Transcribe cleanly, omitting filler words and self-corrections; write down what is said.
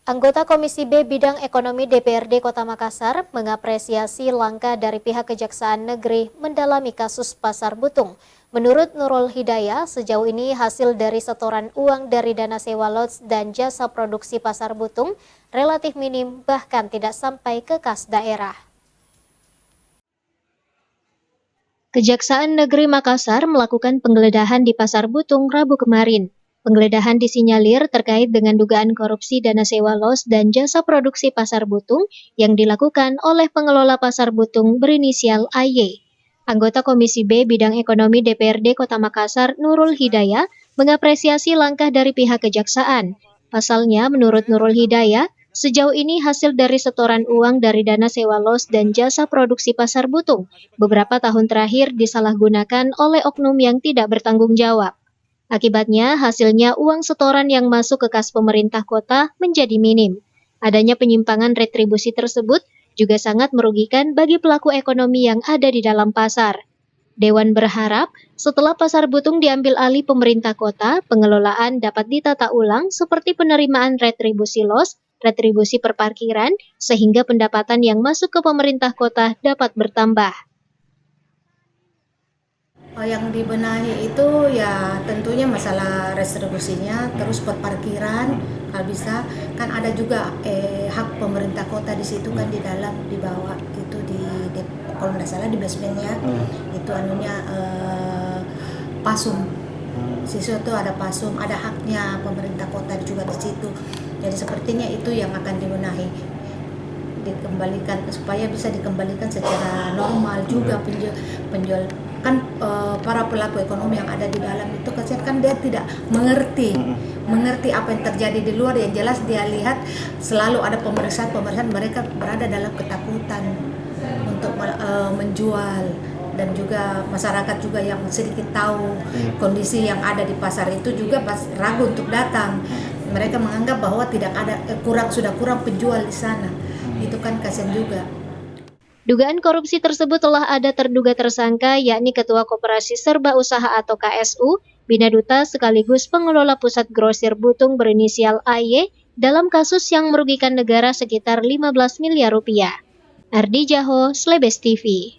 Anggota Komisi B Bidang Ekonomi DPRD Kota Makassar mengapresiasi langkah dari pihak Kejaksaan Negeri mendalami kasus Pasar Butung. Menurut Nurul Hidayah, sejauh ini hasil dari setoran uang dari dana sewa lots dan jasa produksi Pasar Butung relatif minim, bahkan tidak sampai ke kas daerah. Kejaksaan Negeri Makassar melakukan penggeledahan di Pasar Butung Rabu kemarin. Penggeledahan disinyalir terkait dengan dugaan korupsi dana sewa los dan jasa produksi Pasar Butung yang dilakukan oleh pengelola Pasar Butung berinisial AY. Anggota Komisi B Bidang Ekonomi DPRD Kota Makassar Nurul Hidayah mengapresiasi langkah dari pihak kejaksaan. Pasalnya, menurut Nurul Hidayah, sejauh ini hasil dari setoran uang dari dana sewa los dan jasa produksi Pasar Butung beberapa tahun terakhir disalahgunakan oleh oknum yang tidak bertanggung jawab. Akibatnya, hasilnya uang setoran yang masuk ke kas pemerintah kota menjadi minim. Adanya penyimpangan retribusi tersebut juga sangat merugikan bagi pelaku ekonomi yang ada di dalam pasar. Dewan berharap setelah Pasar Butung diambil alih pemerintah kota, pengelolaan dapat ditata ulang seperti penerimaan retribusi los, retribusi perparkiran, sehingga pendapatan yang masuk ke pemerintah kota dapat bertambah. Yang dibenahi itu ya tentunya masalah retribusinya, terus perparkiran kalau bisa kan ada juga hak pemerintah kota di situ kan di dalam di bawah itu di kalau nggak salah di basementnya itu pasum siswa itu ada pasum, ada haknya pemerintah kota juga di situ. Jadi sepertinya itu yang akan dibenahi, dikembalikan supaya bisa dikembalikan secara normal juga penjual kan para pelaku ekonomi yang ada di dalam itu kan dia tidak mengerti apa yang terjadi di luar. Yang jelas dia lihat selalu ada pemeriksaan mereka berada dalam ketakutan untuk menjual, dan juga masyarakat juga yang sedikit tahu kondisi yang ada di pasar itu juga ragu untuk datang. Mereka menganggap bahwa tidak ada sudah kurang penjual di sana. Itu kan kasihan juga. Dugaan korupsi tersebut telah ada terduga tersangka, yakni Ketua Koperasi Serba Usaha atau KSU, Bina Duta sekaligus pengelola pusat grosir Butung berinisial AY dalam kasus yang merugikan negara sekitar 15 miliar rupiah. Ardi Jaho, Slebes TV.